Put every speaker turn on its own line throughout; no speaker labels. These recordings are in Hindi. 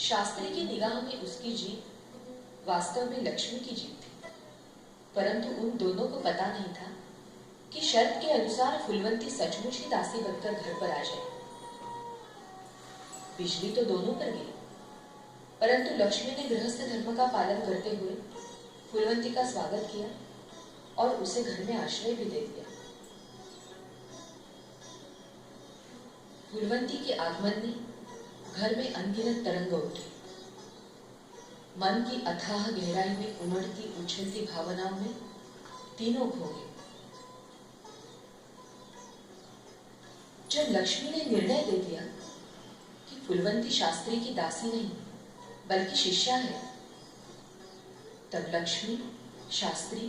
शास्त्री की निगाह में उसकी जीत वास्तव में लक्ष्मी की जीत थी, परंतु उन दोनों को पता नहीं था कि शर्त के अनुसार फूलवंती सचमुच ही दासी बनकर घर पर आ जाए। बिजली तो दोनों पर गिरी, परंतु लक्ष्मी ने गृहस्थ धर्म का पालन करते हुए फूलवंती का स्वागत किया और उसे घर में आश्रय भी दे दिया। फूलवंती के आगमन ने घर में अनगिनत तरंग उठी। मन की अथाह गहराई में उमड़ती उछलती भावनाओं में तीनों खो गए। जब लक्ष्मी ने निर्णय दे दिया कि फूलवंती शास्त्री की दासी नहीं बल्कि शिष्या है, तब लक्ष्मी, शास्त्री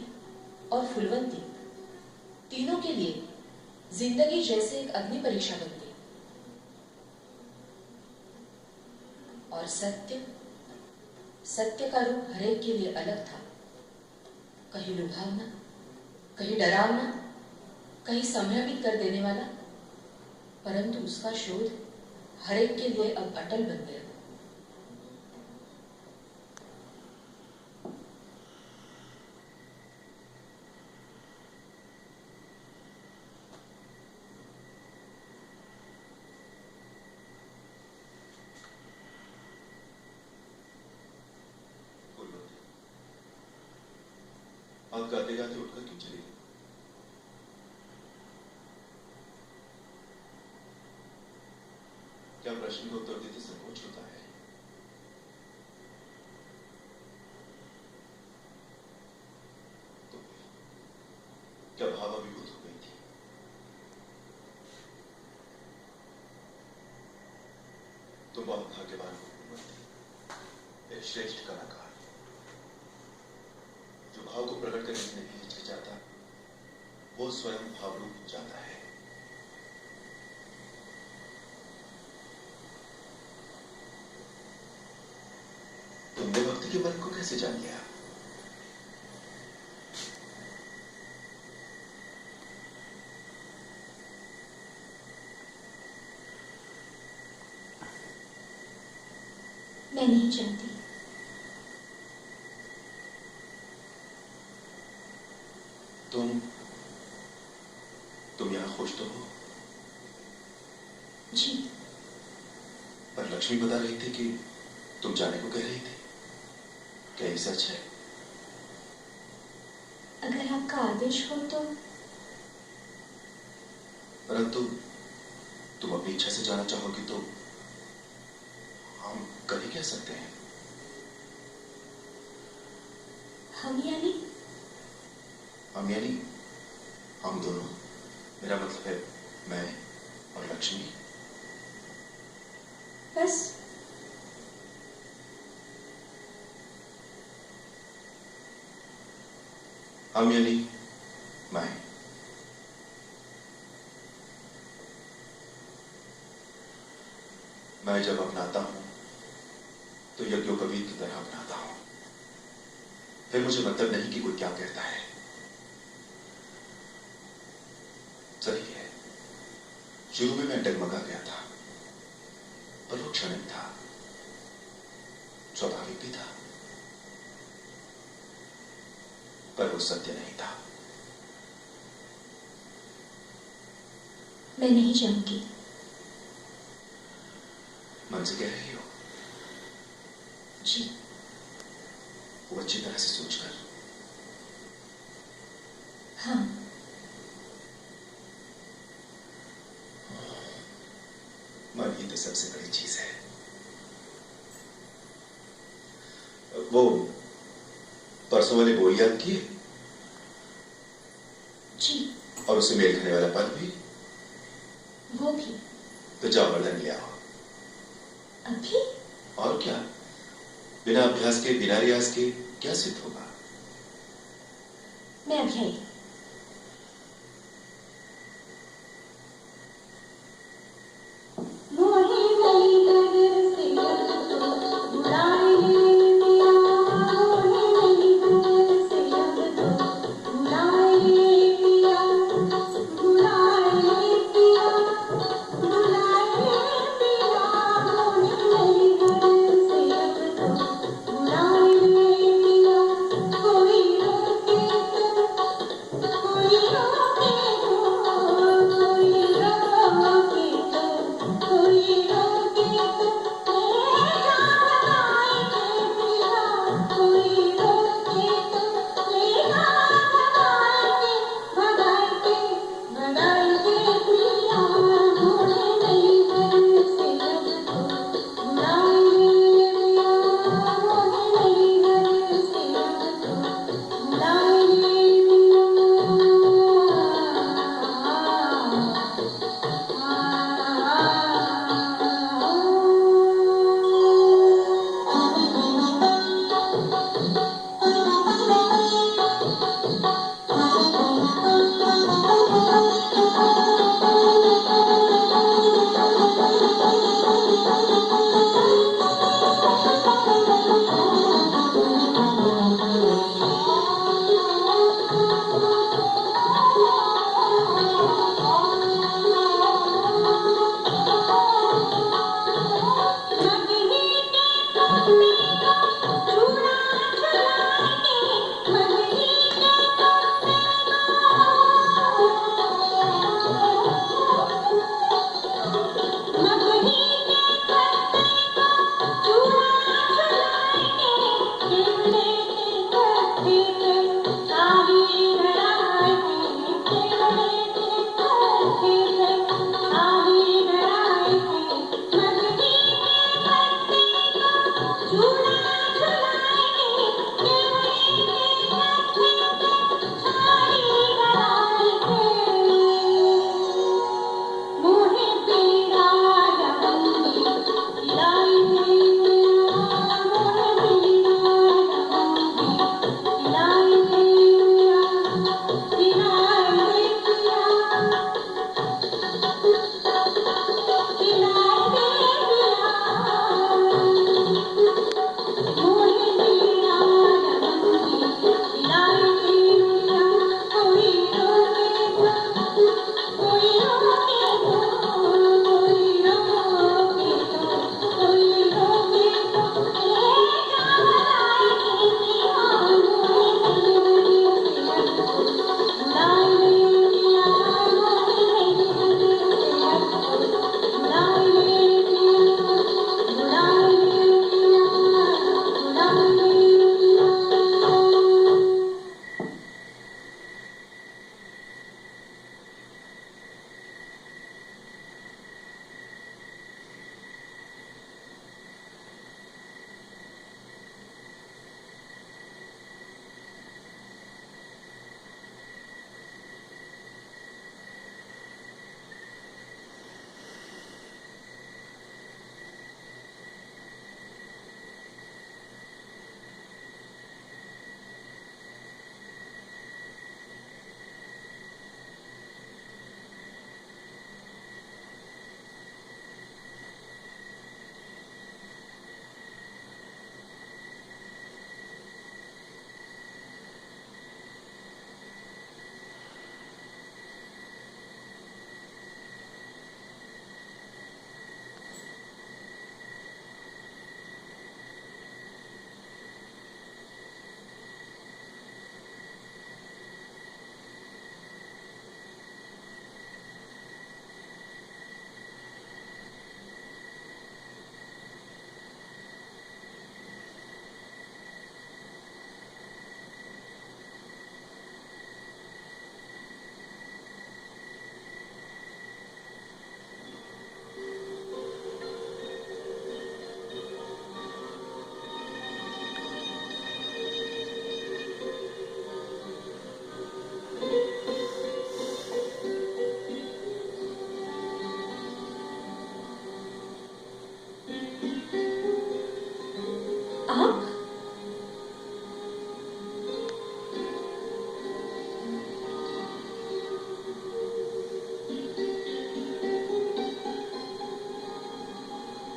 और फूलवंती तीनों के लिए जिंदगी जैसे एक अग्नि परीक्षा बन गई। और सत्य का रूप हरेक के लिए अलग था, कहीं लुभावना, कहीं डरावना, कहीं संभ्रमित कर देने वाला, परंतु उसका शोध हरेक के लिए अब अटल बन गया।
आप गाते गाते उठकर क्यों चली गई? क्या प्रश्न का उत्तर देते संकोच होता है? तो क्या भावाभिभूत हो गई थी? तुम बहुत भाग्यवान हो, एक श्रेष्ठ कलाकार जो भाव को प्रकट करने में नहीं हिचकिचाता, वो स्वयं भावरूप हो जाता है। तुमने भक्ति के मन को कैसे जान लिया?
मैं नहीं जानती।
तुम यहां खुश तो हो?
जी।
पर लक्ष्मी बता रही थी कि तुम जाने को कह रही थी। क्या ये सच है?
अगर आपका आदेश हो तो।
परंतु तुम अपनी इच्छा से जाना चाहोगी तो हम कर ही कह सकते हैं।
हम यानी
हम दोनों। मेरा मतलब है मैं और लक्ष्मी।
बस।
हम यानी मैं। मैं जब अपनाता हूं तो यज्ञोपवीत की तरह अपनाता हूं। फिर मुझे मतलब नहीं कि कोई क्या कहता है। सही है, शुरू में मैं डगमगा गया था, पर वो क्षणिक था, स्वाभाविक भी था, पर वो सत्य नहीं था।
मैं नहीं जानती।
मन से कह रही हो?
जी।
वो अच्छी तरह से सोचकर।
हाँ।
मन ही तो सबसे बड़ी चीज है। वो परसों वाली बोली याद की?
जी।
और उसे मेल खाने वाला पद भी?
वो भी।
तो जाओ वर्णन ले आओ।
अभी?
और क्या, बिना अभ्यास के, बिना रियाज के क्या सिद्ध होगा?
मैं अभी आई।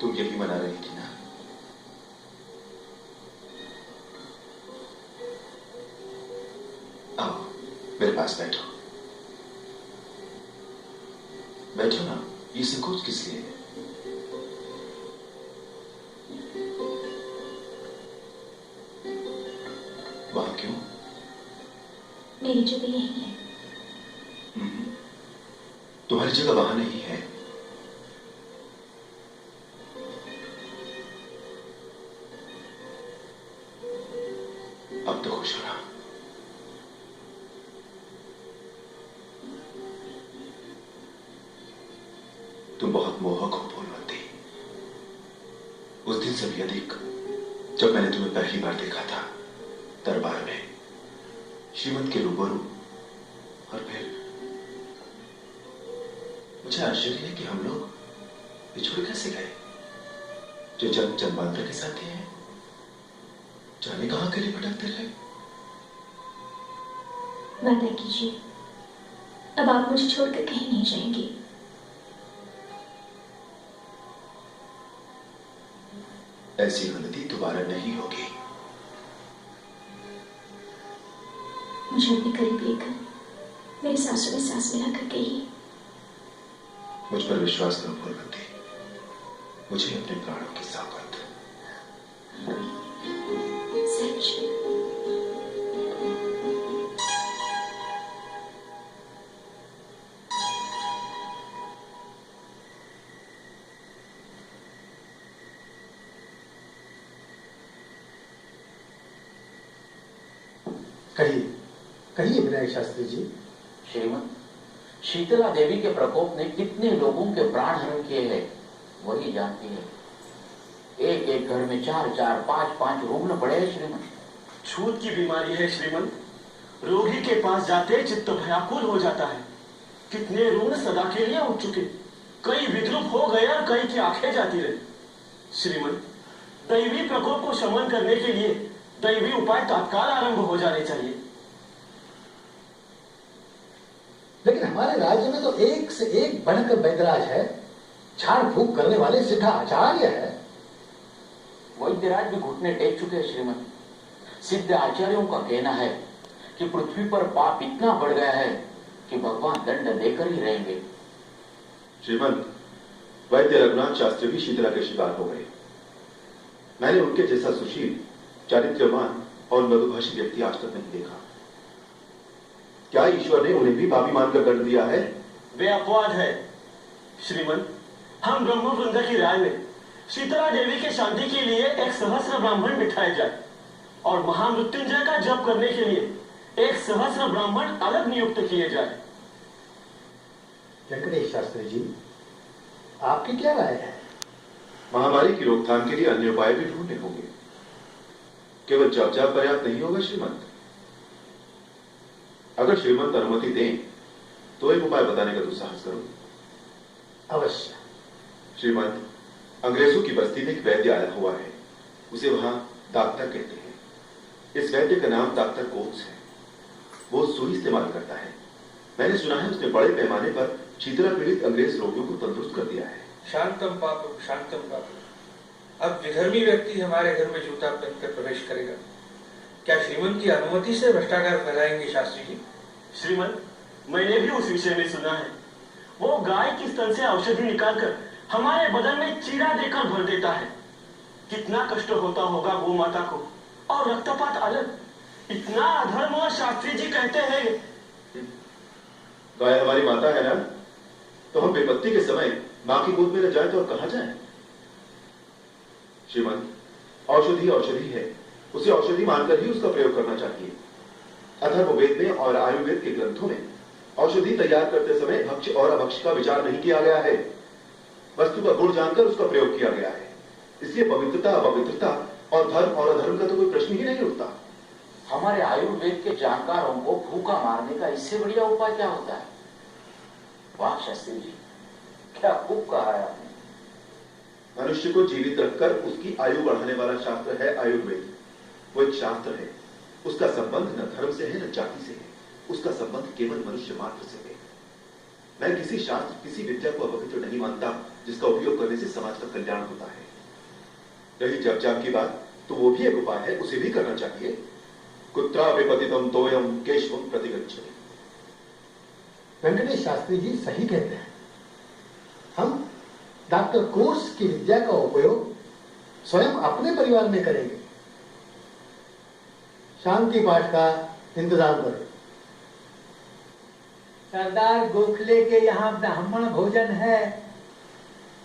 तुम यही मना रही थी ना? आओ मेरे पास बैठो। बैठो ना, ये संकोच किस लिए? वहां क्यों?
मेरी जगह यही है।
तुम्हारी जगह वहां नहीं है। अब तो खुश हो रहा। तुम बहुत मोहक हो फूलवंती। उस दिन से भी अधिक जब मैंने तुम्हें पहली बार देखा था दरबार में, श्रीमंत के रूबरू, और फिर मुझे आश्चर्य है कि हम लोग बिछुड़ कैसे गए। जो जन्म जन्मांतर के साथी हैं, जाने कहां के लिए भटकते रहे।
वादा कीजिए, अब आप मुझे छोड़कर कहीं नहीं जाएंगी।
ऐसी गलती दोबारा नहीं होगी।
मुझे अपने करीब लेकर मेरे सांसों में सांस मिलाकर कहिए।
मुझ पर विश्वास करो फूलवंती, मुझे अपने प्राणों की सौगंध।
कहिए कहिए विनायक शास्त्री जी।
श्रीमन, शीतला देवी के प्रकोप ने कितने लोगों के प्राण हरण किए हैं वही जानती है। एक एक घर में 4-4, 5-5 रुग्ण पड़े हैं श्रीमन।
छूत की बीमारी है श्रीमन, रोगी के पास जाते चित्त भयाकुल हो जाता है। कितने रुग्ण सदा के लिए उठ चुके, कई विद्रुप हो गए और कई की आंखें जाती रही। श्रीमन, दैवी प्रकोप को शमन करने के लिए दैवी उपाय तत्काल आरंभ हो जाने चाहिए।
लेकिन हमारे राज्य में तो एक से एक बनकर वैद्यराज है, झाड़ फूक करने वाले सिद्धा आचार्य है।
वैद्यराज भी घुटने टेक चुके हैं श्रीमन। सिद्ध आचार्यों का कहना है कि पृथ्वी पर पाप इतना बढ़ गया है कि भगवान दंड देकर ही रहेंगे।
श्रीमंत, वैद्य रघुनाथ शास्त्री भी शीतला के शिकार हो गए। मैंने उनके जैसा सुशील, चारित्र्यवान और मधुभाषी व्यक्ति आज तक नहीं देखा। क्या ईश्वर ने उन्हें भी पापी मानकर दंड दिया है?
वे अपवाद है श्रीमंत। हम ब्रह्म वृंद की राय में शीतला देवी के शांति के लिए एक सहस्र ब्राह्मण बिठाए जाए और महामृत्युंजय का जप करने के लिए एक सहस्र ब्राह्मण अलग नियुक्त किए जाए।
वेंकटेश शास्त्री जी, आपकी क्या राय है?
महामारी की रोकथाम के लिए अन्य उपाय भी ढूंढने होंगे। केवल जप पर्याप्त नहीं होगा श्रीमंत। अगर श्रीमंत अनुमति दें तो एक उपाय बताने का दुस्साहस करूं।
अवश्य।
श्रीमंत, अंग्रेजों की बस्ती में एक वैद्य आया हुआ है। उसे वहां डॉक्टर कहते हैं। इस वैद्य का नाम डॉक्टर कोक्स है। वो सुई इस्तेमाल करता है। मैंने सुना है उसने बड़े पैमाने पर शीतला पीड़ित अंग्रेज रोगियों को तंदुरुस्त कर दिया है।
शांतम पापम शांतम पापम। अब विधर्मी व्यक्ति हमारे घर में जूता पहनकर प्रवेश करेगा, क्या श्रीमंत की अनुमति से भ्रष्टाचार फैलाएंगे शास्त्री जी?
श्रीमंत, मैंने भी उस विषय में सुना है। वो गाय की स्तन से औषधि निकालकर हमारे बदन में चीरा देकर भर देता है। कितना कष्ट होता होगा गौ माता को, और रक्तपात अलग। इतना अधर्म और शास्त्री जी कहते हैं।
गाय हमारी माता है ना, तो हम विपत्ति के समय मां की गोद में न जाए तो और कहां जाए? श्रीमंत, औषधि औषधि है, उसे औषधि मानकर ही उसका प्रयोग करना चाहिए। अथर्ववेद में और आयुर्वेद के ग्रंथों में औषधि तैयार करते समय भक्ष और अभक्ष का विचार नहीं किया गया है। वस्तु का गुण जानकर उसका प्रयोग किया गया है। इसलिए पवित्रता, अपवित्रता और धर्म और अधर्म का तो कोई प्रश्न ही नहीं उठता।
हमारे आयुर्वेद के जानकारों को फूका मारने का इससे बढ़िया उपाय क्या होता है? वाह शास्त्री जी, क्या खूब कहा है आपने।
मनुष्य को जीवित रखकर उसकी आयु बढ़ाने वाला शास्त्र है आयुर्वेद। वो एक शास्त्र है। उसका संबंध न धर्म से है न जाति से है। उसका संबंध केवल मनुष्य मात्र से है। मैं किसी शास्त्र, किसी विद्या को अपवित्र नहीं मानता जिसका उपयोग करने से समाज का कल्याण होता है। रही जप की बात, तो वो भी एक उपाय है, उसे भी करना चाहिए। कुत्रा विपतितम तोयम केशवम प्रतिगच्छति।
वेंकटेश शास्त्री जी सही कहते हैं। हम डॉक्टर कोर्स की विद्या का उपयोग स्वयं अपने परिवार में करेंगे। शांति पाठ का इंतजाम करें।
सरदार गोखले के यहाँ ब्राह्मण भोजन है,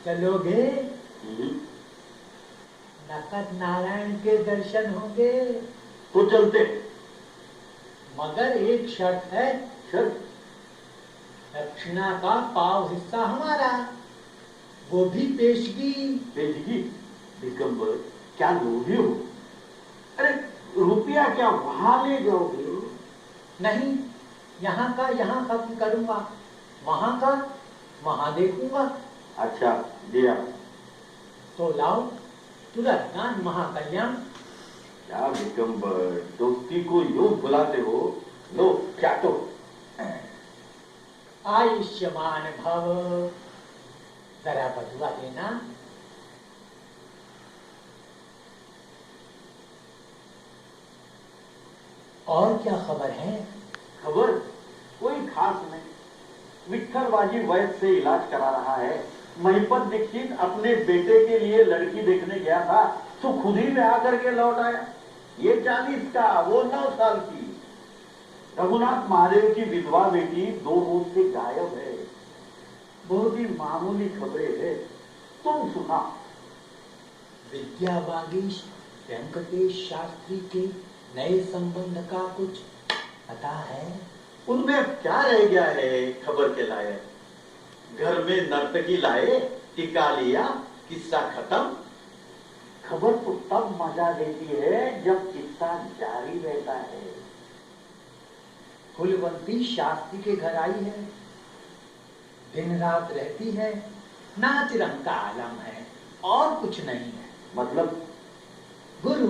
चलोगे? नकद नारायण के दर्शन होंगे
तो चलते,
मगर एक शर्त है।
शर्त?
दक्षिणा का पाव हिस्सा हमारा, वो भी पेशगी।
पेशगी? दिगंबर, क्या लोभी हो? अरे रुपया क्या वहां ले जाओगे?
नहीं, यहाँ का यहाँ खत्म करूंगा, वहां का वहां देखूंगा।
अच्छा दिया
तो लाओ तुरंत दान महाकल्याण।
क्या दिगंबर, दोस्ती को यूं बुलाते हो? लो क्या तो
आयुष्मान भव। जरा बदुआ देना। और क्या खबर है?
खबर कोई खास नहीं। विट्ठलबाजी वैद्य से इलाज करा रहा है। महिपत दीक्षित अपने बेटे के लिए लड़की देखने गया था तो खुद ही में आकर के लौट आया। ये 40 का, वो 9 साल की। रघुनाथ महादेव की विधवा बेटी 2 रोज से गायब है। बहुत ही मामूली खबरें है, तुम सुना।
विद्या बागीश वेंकटेश शास्त्री के नए संबंध का कुछ पता है?
उनमें अब क्या रह गया है खबर के लायक? घर में नर्तकी लाए, टिका लिया, किस्सा खत्म। खबर तो तब मजा देती है जब किस्सा जारी रहता है।
फुलवंती शास्त्री के घर आई है, दिन रात रहती है, नाच रंग का आलम है और कुछ नहीं है।
मतलब?
गुरु,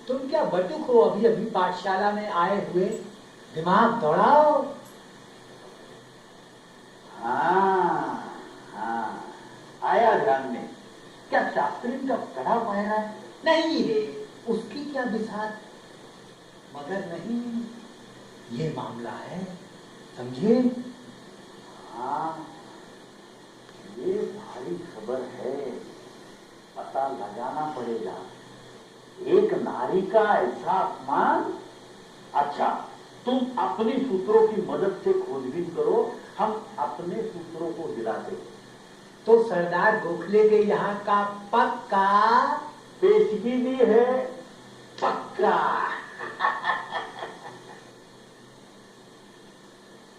तुम क्या बटुक हो अभी अभी पाठशाला में आए हुए? दिमाग दौड़ाओ।
हाँ, आया ध्यान में। क्या शास्त्री का कड़ा पहना है?
नहीं रे, उसकी क्या बिसात, मगर नहीं, ये मामला है, समझे?
हाँ, ये भारी खबर है, पता लगाना पड़ेगा। एक नारी का ऐसा अपमान। अच्छा, तुम अपनी सूत्रों की मदद से खोजबीन करो, हम अपने सूत्रों को हिलाते।
तो सरदार गोखले के यहाँ का पक्का
पेशगी भी है, पक्का।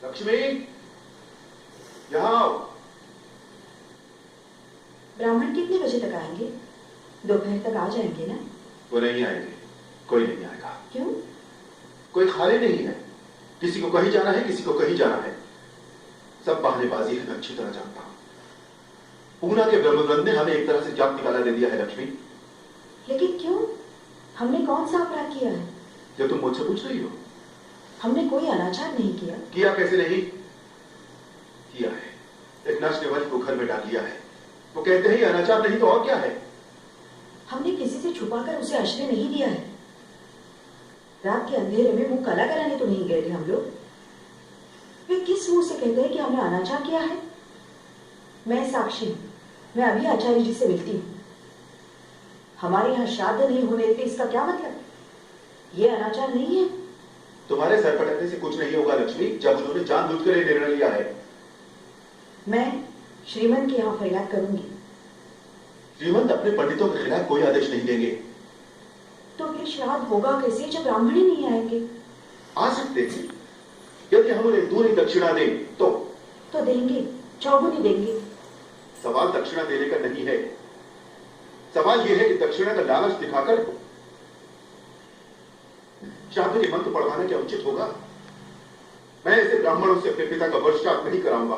लक्ष्मी, यहाँ आओ।
ब्राह्मण कितने बजे तक आएंगे? दोपहर तक आ जाएंगे ना?
वो नहीं आएंगे, कोई नहीं आएगा।
क्यों?
कोई खाली नहीं है, किसी को कहीं जाना है, किसी को कहीं जाना है। सब बहानेबाजी है, मैं अच्छी तरह जानता हूं। पूना के ब्रह्मग्रंथ ने हमें एक तरह से जाप निकाला दे दिया है लक्ष्मी।
लेकिन क्यों? हमने कौन सा अपराध किया है?
जो तुम मुझसे पूछ रही हो।
हमने कोई अनाचार नहीं किया।
किया कैसे नहीं? किया है। एक नाचने वाली को घर में डाल लिया है। वो कहते हैं अनाचार नहीं तो और क्या है?
हमने किसी से छुपाकर उसे आश्रय नहीं दिया है। रात के अंधेरे में मुंह काला कराने तो नहीं गए थे हम लोग। वे किस मुंह से कहते हैं कि हमने अनाचार किया है? मैं साक्षी हूं, मैं अभी आचार्य जी से मिलती हूं। हमारे यहाँ श्राद्ध नहीं होने देते, इसका क्या मतलब? ये अनाचार नहीं है।
तुम्हारे सर पटकने से कुछ नहीं होगा लक्ष्मी, जब उन्होंने जानबूझकर ये निर्णय लिया है।
मैं श्रीमंत के यहाँ फरियाद करूंगी।
श्रीमंत अपने पंडितों के खिलाफ कोई आदेश नहीं देंगे।
तो फिर श्राद्ध होगा कैसे जब ब्राह्मण ही नहीं आएंगे?
आ सकते हैं, यदि हम उन्हें दूरी दक्षिणा दें तो
देंगे, चौगुनी देंगे।
सवाल दक्षिणा देने का नहीं है, सवाल यह है कि दक्षिणा का लालच दिखाकर श्राद्ध के मंत्र पढ़वाना क्या उचित होगा? मैं ऐसे ब्राह्मणों से अपने पिता का वर्षश्राद्ध नहीं कराऊंगा।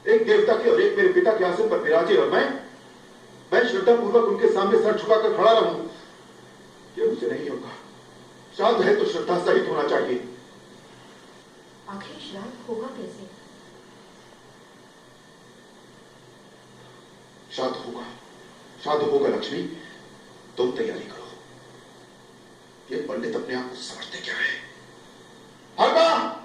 एक देवता के और एक मेरे पिता के आसन पर विराजे और मैं श्रद्धापूर्वक उनके सामने सर झुकाकर खड़ा रहूं, यह मुझसे नहीं होगा। श्राद्ध है तो श्रद्धा सहित होना चाहिए।
आखिर श्राद्ध होगा कैसे?
श्राद्ध होगा लक्ष्मी, तुम तैयारी करो। ये पंडित अपने आप को समझते क्या है? हरबा!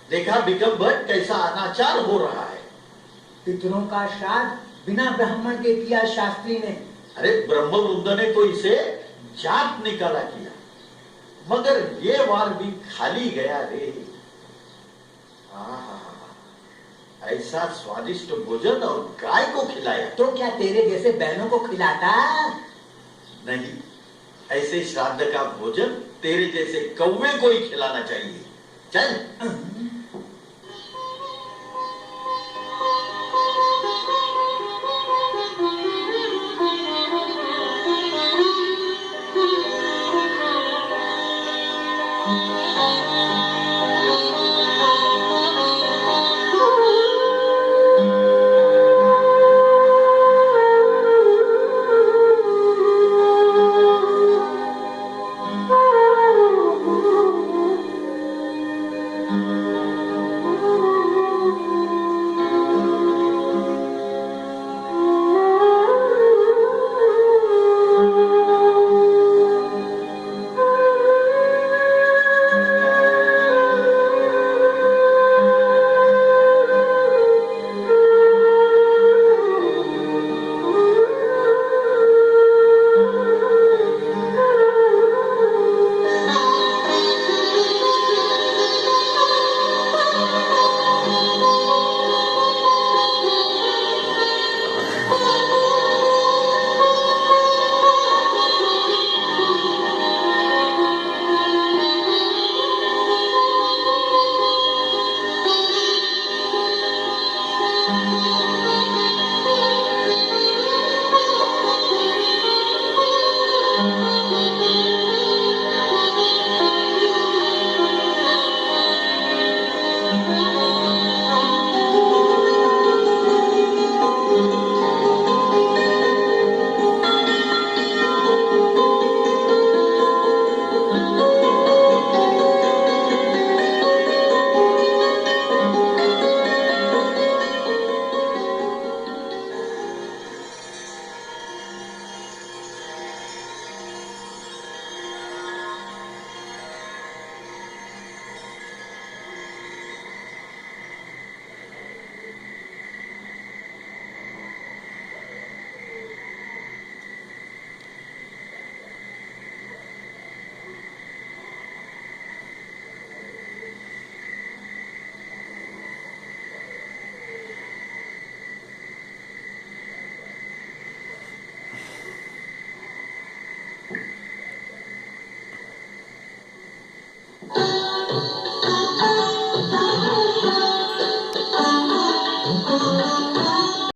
देखा बिकम भट्ट, कैसा अनाचार हो रहा है।
पितरों का श्राद्ध बिना ब्राह्मण के किया शास्त्री ने।
अरे ब्रह्मवृंद ने तो इसे जात निकाला किया, मगर ये वार भी खाली गया रे। ऐसा स्वादिष्ट भोजन और गाय को खिलाया।
तो क्या तेरे जैसे बहनों को खिलाता?
नहीं, ऐसे श्राद्ध का भोजन तेरे जैसे कौवे को ही खिलाना चाहिए। चल।